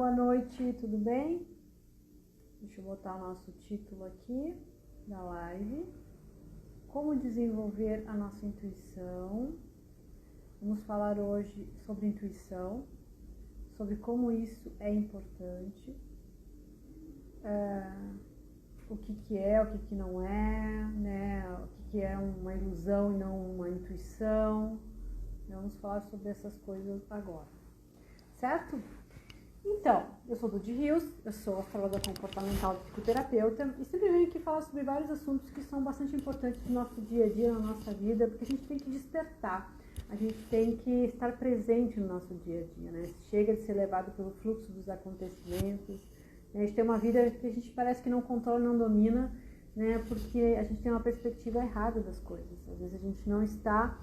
boa noite, tudo bem? Deixa eu botar o nosso título aqui da live. Como desenvolver a nossa intuição. Vamos falar hoje sobre intuição, sobre como isso é importante, o que é, o que não é, né? O que é uma ilusão e não uma intuição. Vamos falar sobre essas coisas agora, certo? Então, eu sou Dudy Rios, eu sou astróloga comportamental e psicoterapeuta e sempre venho aqui falar sobre vários assuntos que são bastante importantes no nosso dia a dia, na nossa vida, porque a gente tem que despertar, a gente tem que estar presente no nosso dia a dia, né? Chega de ser levado pelo fluxo dos acontecimentos, né? A gente tem uma vida que a gente parece que não controla, não domina, né? Porque a gente tem uma perspectiva errada das coisas, às vezes a gente não está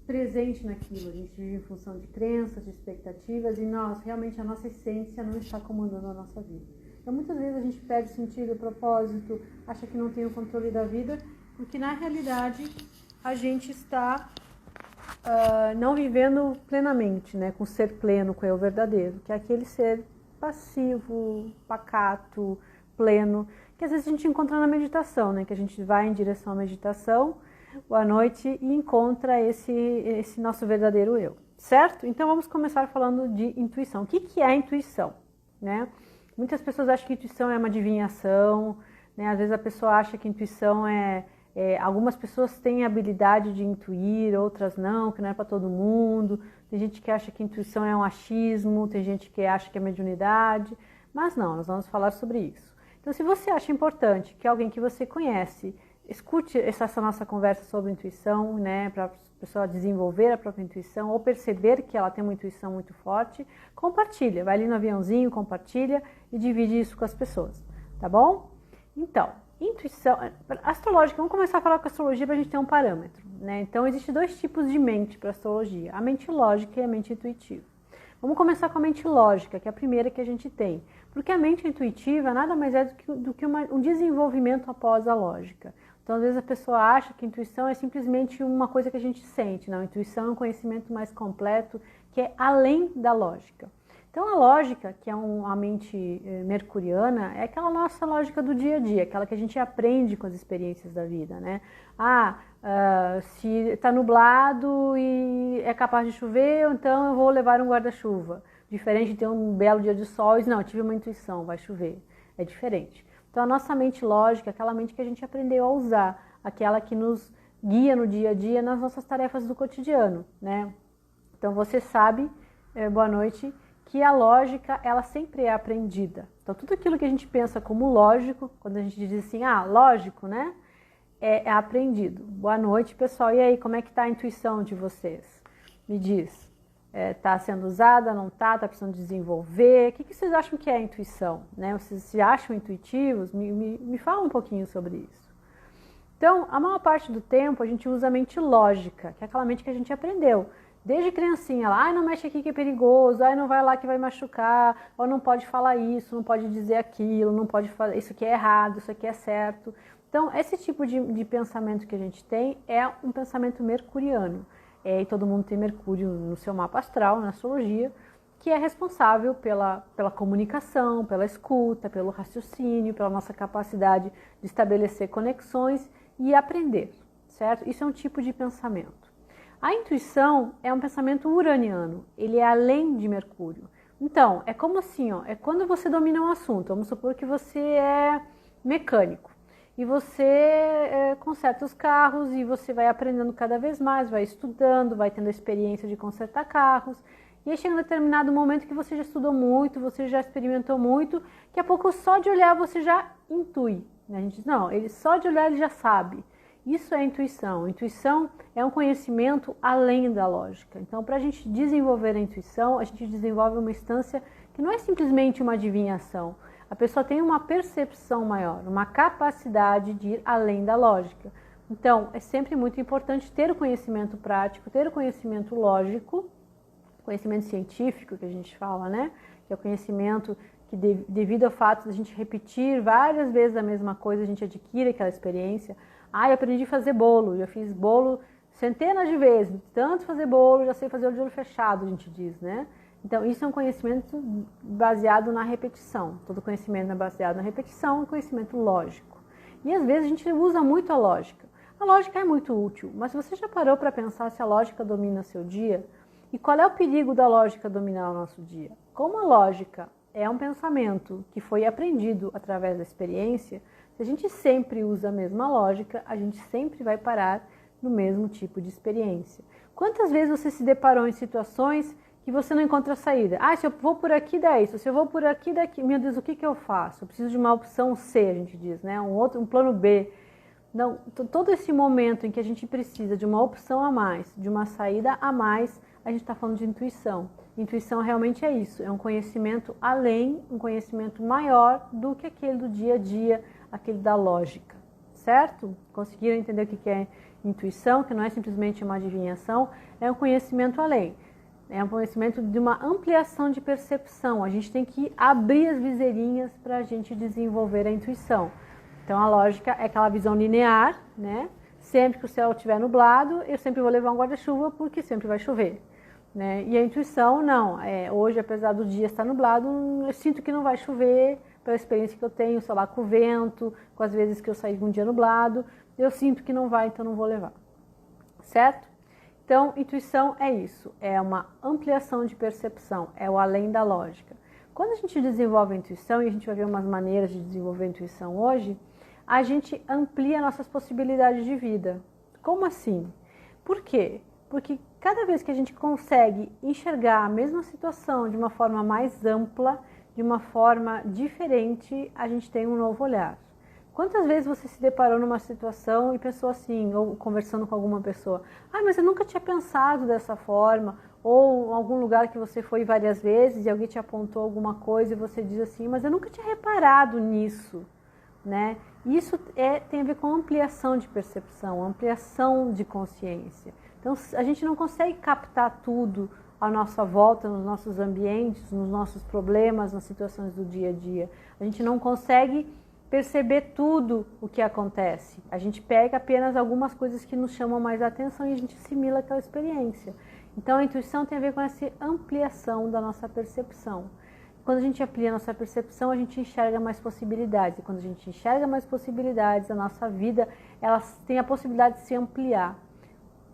presente naquilo, a gente vive em função de crenças, de expectativas e realmente a nossa essência não está comandando a nossa vida. Então muitas vezes a gente perde sentido, propósito, acha que não tem o controle da vida, porque na realidade a gente está não vivendo plenamente, né, com o ser pleno, com o eu verdadeiro, que é aquele ser passivo, pacato, pleno, que às vezes a gente encontra na meditação, né, que a gente vai em direção à meditação à noite e encontra esse nosso verdadeiro eu, certo? Então vamos começar falando de intuição. O que é a intuição, né? Muitas pessoas acham que intuição é uma adivinhação, né? Às vezes a pessoa acha que intuição algumas pessoas têm a habilidade de intuir, outras não, que não é para todo mundo. Tem gente que acha que intuição é um achismo, tem gente que acha que é mediunidade, mas não, nós vamos falar sobre isso. Então se você acha importante que alguém que você conhece escute essa nossa conversa sobre intuição, né, para a pessoa desenvolver a própria intuição ou perceber que ela tem uma intuição muito forte, compartilha, vai ali no aviãozinho, compartilha e divide isso com as pessoas, tá bom? Então, intuição, astrológica, vamos começar a falar com a astrologia para a gente ter um parâmetro, né? Então, existem dois tipos de mente para a astrologia, a mente lógica e a mente intuitiva. Vamos começar com a mente lógica, que é a primeira que a gente tem, porque a mente intuitiva nada mais é do que um desenvolvimento após a lógica. Então, às vezes a pessoa acha que intuição é simplesmente uma coisa que a gente sente. Não, intuição é um conhecimento mais completo, que é além da lógica. Então, a lógica, que é a mente mercuriana, é aquela nossa lógica do dia a dia, aquela que a gente aprende com as experiências da vida, né? Se está nublado e é capaz de chover, então eu vou levar um guarda-chuva. Diferente de ter um belo dia de sol e não, eu tive uma intuição, vai chover. É diferente. Então, a nossa mente lógica, aquela mente que a gente aprendeu a usar, aquela que nos guia no dia a dia nas nossas tarefas do cotidiano, né? Então, você sabe, boa noite, que a lógica, ela sempre é aprendida. Então, tudo aquilo que a gente pensa como lógico, quando a gente diz assim, lógico, né? É aprendido. Boa noite, pessoal. E aí, como é que está a intuição de vocês? Me diz. Está sendo usada, não está precisando desenvolver? O que vocês acham que é a intuição? Né? Vocês se acham intuitivos? Me fala um pouquinho sobre isso. Então, a maior parte do tempo a gente usa a mente lógica, que é aquela mente que a gente aprendeu. Desde criancinha, lá, não mexe aqui que é perigoso, não vai lá que vai machucar, ou não pode falar isso, não pode dizer aquilo, não pode fazer, isso aqui é errado, isso aqui é certo. Então, esse tipo de pensamento que a gente tem é um pensamento mercuriano. E todo mundo tem Mercúrio no seu mapa astral, na astrologia, que é responsável pela comunicação, pela escuta, pelo raciocínio, pela nossa capacidade de estabelecer conexões e aprender, certo? Isso é um tipo de pensamento. A intuição é um pensamento uraniano, ele é além de Mercúrio. Então, é como assim, é quando você domina um assunto, vamos supor que você é mecânico. E você conserta os carros e você vai aprendendo cada vez mais, vai estudando, vai tendo a experiência de consertar carros. E aí chega um determinado momento que você já estudou muito, você já experimentou muito, daqui a pouco só de olhar você já intui. A gente diz, não, ele só de olhar ele já sabe. Isso é intuição. Intuição é um conhecimento além da lógica. Então, para a gente desenvolver a intuição, a gente desenvolve uma instância que não é simplesmente uma adivinhação. A pessoa tem uma percepção maior, uma capacidade de ir além da lógica. Então, é sempre muito importante ter o conhecimento prático, ter o conhecimento lógico, conhecimento científico que a gente fala, né? Que é o conhecimento que, devido ao fato de a gente repetir várias vezes a mesma coisa, a gente adquire aquela experiência. Eu aprendi a fazer bolo, já fiz bolo centenas de vezes, tanto fazer bolo, já sei fazer o de olho fechado, a gente diz, né? Então, isso é um conhecimento baseado na repetição. Todo conhecimento é baseado na repetição, é um conhecimento lógico. E às vezes a gente usa muito a lógica. A lógica é muito útil, mas você já parou para pensar se a lógica domina seu dia? E qual é o perigo da lógica dominar o nosso dia? Como a lógica é um pensamento que foi aprendido através da experiência, se a gente sempre usa a mesma lógica, a gente sempre vai parar no mesmo tipo de experiência. Quantas vezes você se deparou em situações que você não encontra saída? Ah, se eu vou por aqui, dá isso. Se eu vou por aqui, dá aqui. Meu Deus, o que eu faço? Eu preciso de uma opção C, a gente diz, né? Um plano B. Não, todo esse momento em que a gente precisa de uma opção a mais, de uma saída a mais, a gente está falando de intuição. Intuição realmente é isso, é um conhecimento além, um conhecimento maior do que aquele do dia a dia, aquele da lógica, certo? Conseguiram entender o que é intuição, que não é simplesmente uma adivinhação, é um conhecimento além. É um conhecimento de uma ampliação de percepção. A gente tem que abrir as viseirinhas para a gente desenvolver a intuição. Então, a lógica é aquela visão linear, né? Sempre que o céu estiver nublado, eu sempre vou levar um guarda-chuva porque sempre vai chover, né? E a intuição, não. Hoje, apesar do dia estar nublado, eu sinto que não vai chover, pela experiência que eu tenho, sei lá, com o vento, com as vezes que eu saí de um dia nublado, eu sinto que não vai, então não vou levar. Certo? Então, intuição é isso, é uma ampliação de percepção, é o além da lógica. Quando a gente desenvolve a intuição, e a gente vai ver umas maneiras de desenvolver a intuição hoje, a gente amplia nossas possibilidades de vida. Como assim? Por quê? Porque cada vez que a gente consegue enxergar a mesma situação de uma forma mais ampla, de uma forma diferente, a gente tem um novo olhar. Quantas vezes você se deparou numa situação e pensou assim, ou conversando com alguma pessoa, mas eu nunca tinha pensado dessa forma, ou em algum lugar que você foi várias vezes e alguém te apontou alguma coisa e você diz assim, mas eu nunca tinha reparado nisso, né? Isso tem a ver com ampliação de percepção, ampliação de consciência. Então, a gente não consegue captar tudo à nossa volta, nos nossos ambientes, nos nossos problemas, nas situações do dia a dia. A gente não consegue perceber tudo o que acontece. A gente pega apenas algumas coisas que nos chamam mais a atenção e a gente assimila aquela experiência. Então, a intuição tem a ver com essa ampliação da nossa percepção. Quando a gente amplia a nossa percepção, a gente enxerga mais possibilidades. E quando a gente enxerga mais possibilidades, a nossa vida ela tem a possibilidade de se ampliar.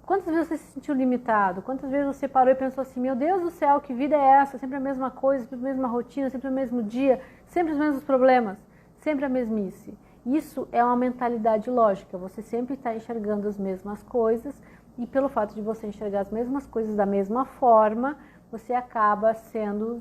Quantas vezes você se sentiu limitado? Quantas vezes você parou e pensou assim, meu Deus do céu, que vida é essa? Sempre a mesma coisa, sempre a mesma rotina, sempre o mesmo dia, sempre os mesmos problemas, sempre a mesmice. Isso é uma mentalidade lógica, você sempre está enxergando as mesmas coisas e pelo fato de você enxergar as mesmas coisas da mesma forma, você acaba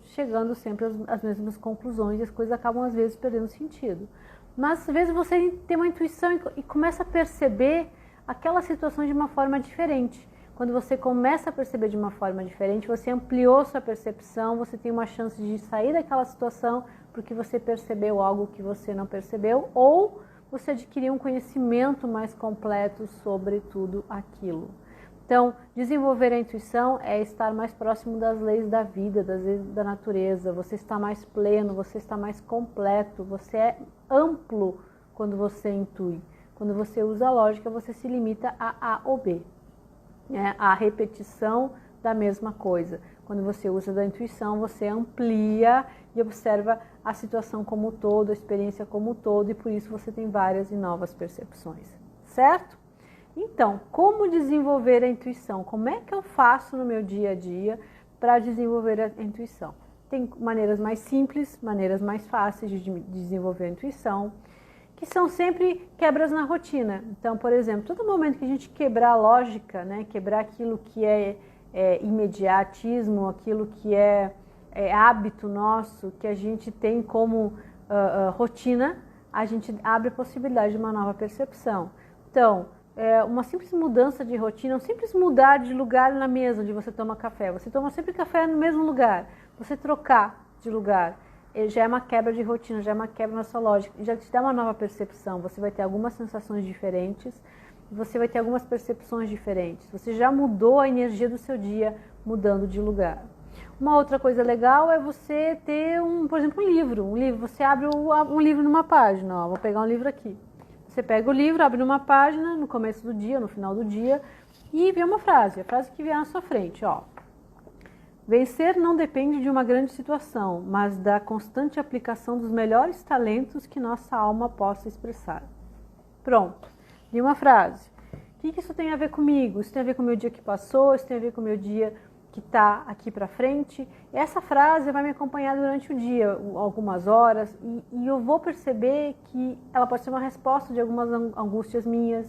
chegando sempre às mesmas conclusões e as coisas acabam às vezes perdendo sentido. Mas às vezes você tem uma intuição e começa a perceber aquela situação de uma forma diferente. Quando você começa a perceber de uma forma diferente, você ampliou sua percepção, você tem uma chance de sair daquela situação porque você percebeu algo que você não percebeu ou você adquiriu um conhecimento mais completo sobre tudo aquilo. Então, desenvolver a intuição é estar mais próximo das leis da vida, das leis da natureza, você está mais pleno, você está mais completo, você é amplo quando você intui. Quando você usa a lógica, você se limita a A ou B, né? A repetição da mesma coisa. Quando você usa da intuição, você amplia e observa a situação como um todo, a experiência como um todo, e por isso você tem várias e novas percepções, certo? Então, como desenvolver a intuição? Como é que eu faço no meu dia a dia para desenvolver a intuição? Tem maneiras mais simples, maneiras mais fáceis de desenvolver a intuição, que são sempre quebras na rotina. Então, por exemplo, todo momento que a gente quebrar a lógica, né, quebrar aquilo que é imediatismo, aquilo que é hábito nosso, que a gente tem como rotina, a gente abre a possibilidade de uma nova percepção. Então, uma simples mudança de rotina, um simples mudar de lugar na mesa onde você toma café. Você toma sempre café no mesmo lugar. Você trocar de lugar já é uma quebra de rotina, já é uma quebra na sua lógica, já te dá uma nova percepção. Você vai ter algumas sensações diferentes, você vai ter algumas percepções diferentes. Você já mudou a energia do seu dia mudando de lugar. Uma outra coisa legal é você ter, por exemplo, um livro. Você abre um livro numa página. Ó, vou pegar um livro aqui. Você pega o livro, abre numa página, no começo do dia, no final do dia, e vê uma frase. A frase que vier na sua frente, ó. Vencer não depende de uma grande situação, mas da constante aplicação dos melhores talentos que nossa alma possa expressar. Pronto, li uma frase. O que isso tem a ver comigo? Isso tem a ver com o meu dia que passou, isso tem a ver com o meu dia que está aqui para frente. Essa frase vai me acompanhar durante o dia, algumas horas, e eu vou perceber que ela pode ser uma resposta de algumas angústias minhas,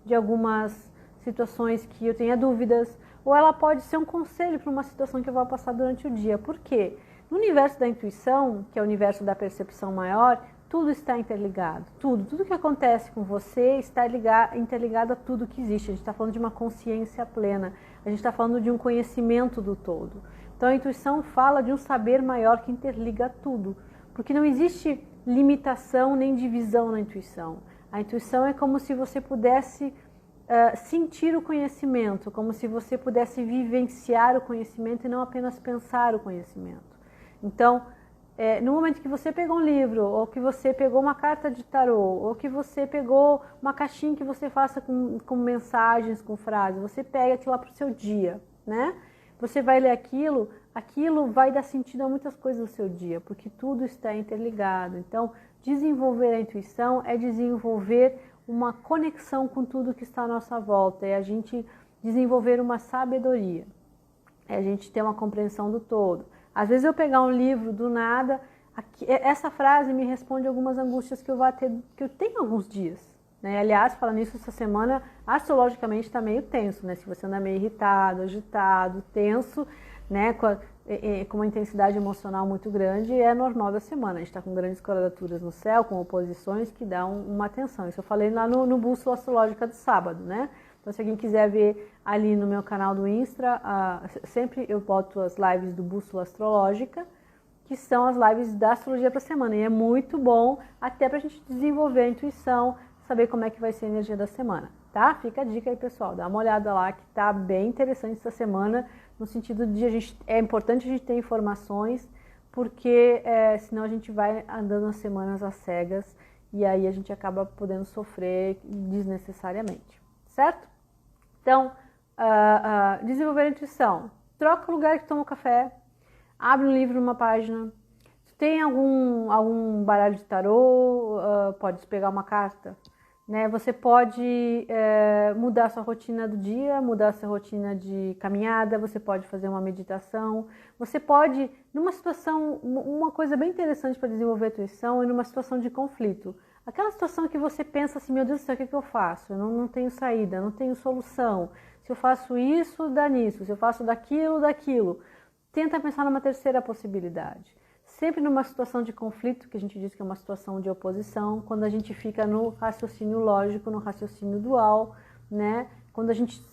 de algumas situações que eu tenha dúvidas, ou ela pode ser um conselho para uma situação que eu vou passar durante o dia. Por quê? No universo da intuição, que é o universo da percepção maior, tudo está interligado. Tudo que acontece com você está interligado a tudo que existe. A gente está falando de uma consciência plena. A gente está falando de um conhecimento do todo. Então a intuição fala de um saber maior que interliga tudo. Porque não existe limitação nem divisão na intuição. A intuição é como se você pudesse sentir o conhecimento, como se você pudesse vivenciar o conhecimento e não apenas pensar o conhecimento. Então, no momento que você pegou um livro, ou que você pegou uma carta de tarô, ou que você pegou uma caixinha que você faça com mensagens, com frases, você pega aquilo lá para o seu dia, né? Você vai ler aquilo vai dar sentido a muitas coisas do seu dia, porque tudo está interligado. Então, desenvolver a intuição é desenvolver uma conexão com tudo que está à nossa volta, é a gente desenvolver uma sabedoria, é a gente ter uma compreensão do todo. Às vezes eu pegar um livro do nada, essa frase me responde algumas angústias que eu tenho alguns dias, né? Aliás, falando nisso, essa semana astrologicamente está meio tenso, né? Se você anda meio irritado, agitado, tenso, né? Com uma intensidade emocional muito grande, é normal da semana. A gente está com grandes quadraturas no céu, com oposições que dão uma tensão. Isso eu falei lá no Bússola Astrológica do sábado, né? Então, se alguém quiser ver ali no meu canal do Insta, sempre eu boto as lives do Bússola Astrológica, que são as lives da astrologia para a semana. E é muito bom até para a gente desenvolver a intuição, saber como é que vai ser a energia da semana, tá? Fica a dica aí, pessoal. Dá uma olhada lá que tá bem interessante essa semana, no sentido de é importante a gente ter informações, porque senão a gente vai andando as semanas às cegas e aí a gente acaba podendo sofrer desnecessariamente, certo? Então, desenvolver a intuição. Troca o lugar que toma o café, abre um livro numa página. Se tem algum baralho de tarô, pode pegar uma carta. Né? Você pode mudar a sua rotina do dia, mudar a sua rotina de caminhada, você pode fazer uma meditação, você pode, numa situação, uma coisa bem interessante para desenvolver a intuição é numa situação de conflito. Aquela situação que você pensa assim, meu Deus do céu, o que eu faço? Eu não tenho saída, não tenho solução. Se eu faço isso, dá nisso. Se eu faço daquilo, daquilo. Tenta pensar numa terceira possibilidade. Sempre numa situação de conflito, que a gente diz que é uma situação de oposição, quando a gente fica no raciocínio lógico, no raciocínio dual, né? Quando a gente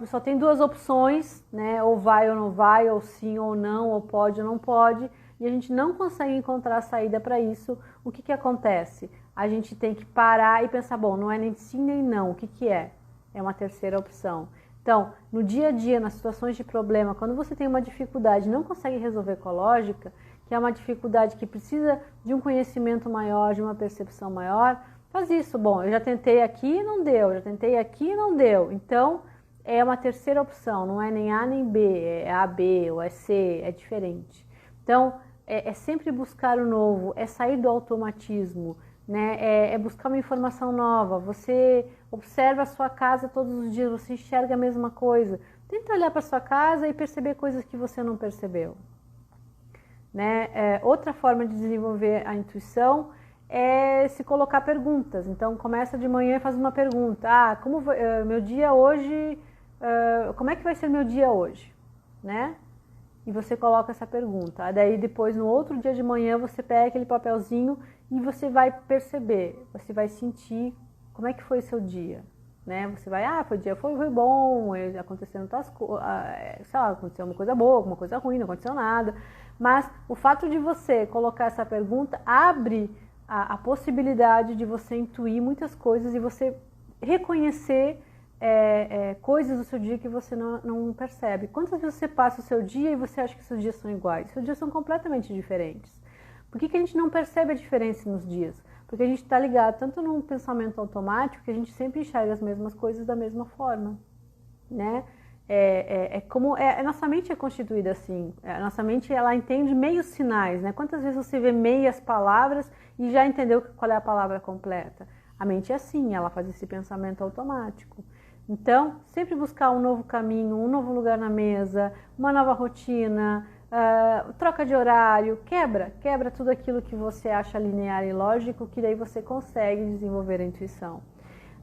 só tem duas opções, né? Ou vai ou não vai, ou sim ou não, ou pode ou não pode, e a gente não consegue encontrar a saída para isso, o que acontece? A gente tem que parar e pensar, bom, não é nem sim nem não, o que é? É uma terceira opção. Então, no dia a dia, nas situações de problema, quando você tem uma dificuldade e não consegue resolver com a lógica, que é uma dificuldade que precisa de um conhecimento maior, de uma percepção maior, faz isso. Bom, eu já tentei aqui e não deu, já tentei aqui e não deu. Então, é uma terceira opção, não é nem A nem B, é A, B ou é C, é diferente. Então, é sempre buscar o novo, é sair do automatismo, né? É buscar uma informação nova. Você observa a sua casa todos os dias, você enxerga a mesma coisa. Tenta olhar para sua casa e perceber coisas que você não percebeu. Né? Outra forma de desenvolver a intuição é se colocar perguntas. Então, começa de manhã e faz uma pergunta. Meu dia hoje, como é que vai ser meu dia hoje? Né? E você coloca essa pergunta. Daí depois, no outro dia de manhã, você pega aquele papelzinho e você vai perceber, você vai sentir como é que foi o seu dia. Né? Você vai, o dia foi bom, acontecendo outras coisas, sei lá, aconteceu uma coisa boa, uma coisa ruim, não aconteceu nada. Mas o fato de você colocar essa pergunta abre a possibilidade de você intuir muitas coisas e você reconhecer coisas do seu dia que você não percebe. Quantas vezes você passa o seu dia e você acha que seus dias são iguais? Seus dias são completamente diferentes. Por que a gente não percebe a diferença nos dias? Porque a gente está ligado tanto num pensamento automático que a gente sempre enxerga as mesmas coisas da mesma forma. Né? A nossa mente é constituída assim. A nossa mente, ela entende meios sinais, né? Quantas vezes você vê meias palavras e já entendeu qual é a palavra completa? A mente é assim, ela faz esse pensamento automático. Então, sempre buscar um novo caminho, um novo lugar na mesa, uma nova rotina, troca de horário, quebra tudo aquilo que você acha linear e lógico, que daí você consegue desenvolver a intuição.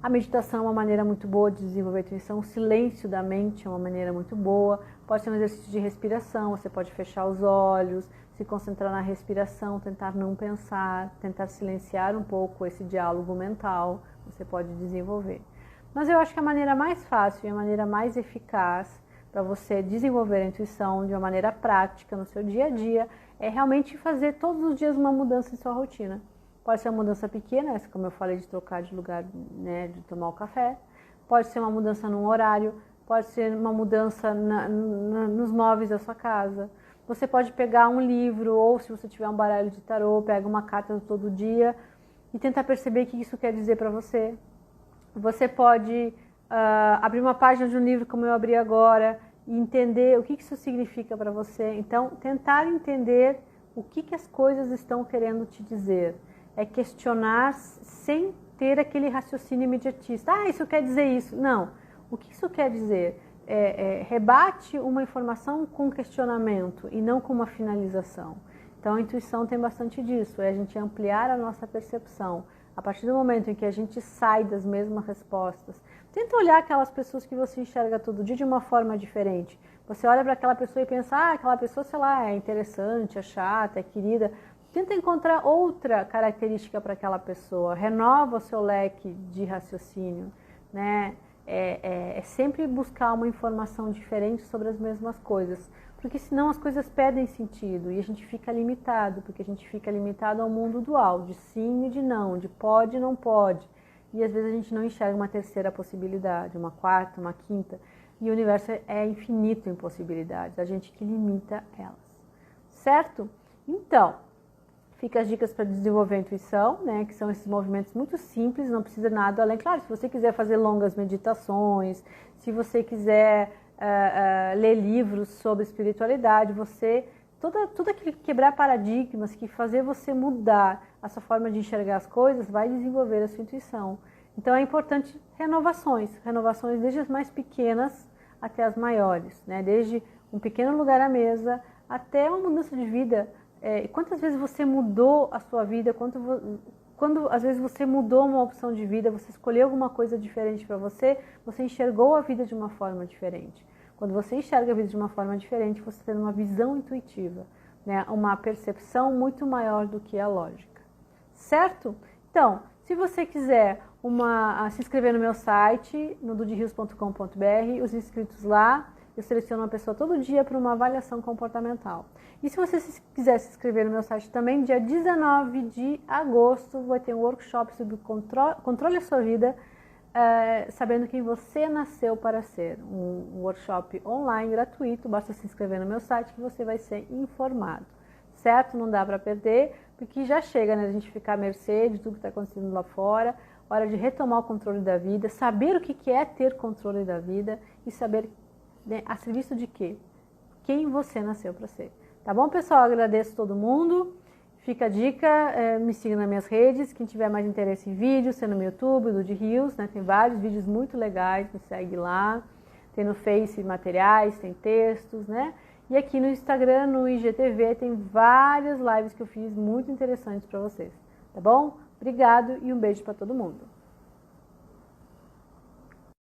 A meditação é uma maneira muito boa de desenvolver a intuição, o silêncio da mente é uma maneira muito boa, pode ser um exercício de respiração, você pode fechar os olhos, se concentrar na respiração, tentar não pensar, tentar silenciar um pouco esse diálogo mental, você pode desenvolver. Mas eu acho que a maneira mais fácil e a maneira mais eficaz para você desenvolver a intuição de uma maneira prática no seu dia a dia é realmente fazer todos os dias uma mudança em sua rotina. Pode ser uma mudança pequena, como eu falei, de trocar de lugar, né, de tomar o café. Pode ser uma mudança num horário, pode ser uma mudança nos móveis da sua casa. Você pode pegar um livro, ou se você tiver um baralho de tarô, pega uma carta do todo dia e tentar perceber o que isso quer dizer para você. Você pode abrir uma página de um livro como eu abri agora e entender o que isso significa para você. Então, tentar entender o que as coisas estão querendo te dizer. É questionar sem ter aquele raciocínio imediatista. Ah, isso quer dizer isso. Não. O que isso quer dizer? Rebate uma informação com questionamento e não com uma finalização. Então, a intuição tem bastante disso. É a gente ampliar a nossa percepção. A partir do momento em que a gente sai das mesmas respostas, tenta olhar aquelas pessoas que você enxerga todo dia de uma forma diferente. Você olha para aquela pessoa e pensa, aquela pessoa, sei lá, é interessante, é chata, é querida. Tenta encontrar outra característica para aquela pessoa, renova o seu leque de raciocínio, né? É sempre buscar uma informação diferente sobre as mesmas coisas, porque senão as coisas perdem sentido e a gente fica limitado, porque a gente fica limitado ao mundo dual, de sim e de não, de pode e não pode, e às vezes a gente não enxerga uma terceira possibilidade, uma quarta, uma quinta, e o universo é infinito em possibilidades, a gente que limita elas, certo? Então, fica as dicas para desenvolver a intuição, né, que são esses movimentos muito simples, não precisa nada além. Claro, se você quiser fazer longas meditações, se você quiser ler livros sobre espiritualidade, tudo aquilo que quebrar paradigmas, que fazer você mudar a sua forma de enxergar as coisas, vai desenvolver a sua intuição. Então é importante renovações desde as mais pequenas até as maiores, né, desde um pequeno lugar à mesa até uma mudança de vida. Quantas vezes você mudou a sua vida, quando às vezes você mudou uma opção de vida, você escolheu alguma coisa diferente para você enxergou a vida de uma forma diferente. Quando você enxerga a vida de uma forma diferente, você tem uma visão intuitiva, né? Uma percepção muito maior do que a lógica. Certo? Então, se você quiser se inscrever no meu site, no dudirios.com.br, os inscritos lá, eu seleciono uma pessoa todo dia para uma avaliação comportamental. E se você quiser se inscrever no meu site também, dia 19 de agosto vai ter um workshop sobre controle da sua vida, sabendo quem você nasceu para ser. Um workshop online gratuito, basta se inscrever no meu site que você vai ser informado. Certo? Não dá para perder, porque já chega, né, a gente ficar à mercê de tudo que está acontecendo lá fora. Hora de retomar o controle da vida, saber o que é ter controle da vida e saber, né, a serviço de quê? Quem você nasceu para ser. Tá bom, pessoal? Agradeço todo mundo. Fica a dica, me siga nas minhas redes. Quem tiver mais interesse em vídeos, tem no meu YouTube, Dudy Rios, né? Tem vários vídeos muito legais, me segue lá. Tem no Face materiais, tem textos, né? E aqui no Instagram, no IGTV, tem várias lives que eu fiz muito interessantes para vocês. Tá bom? Obrigado e um beijo para todo mundo.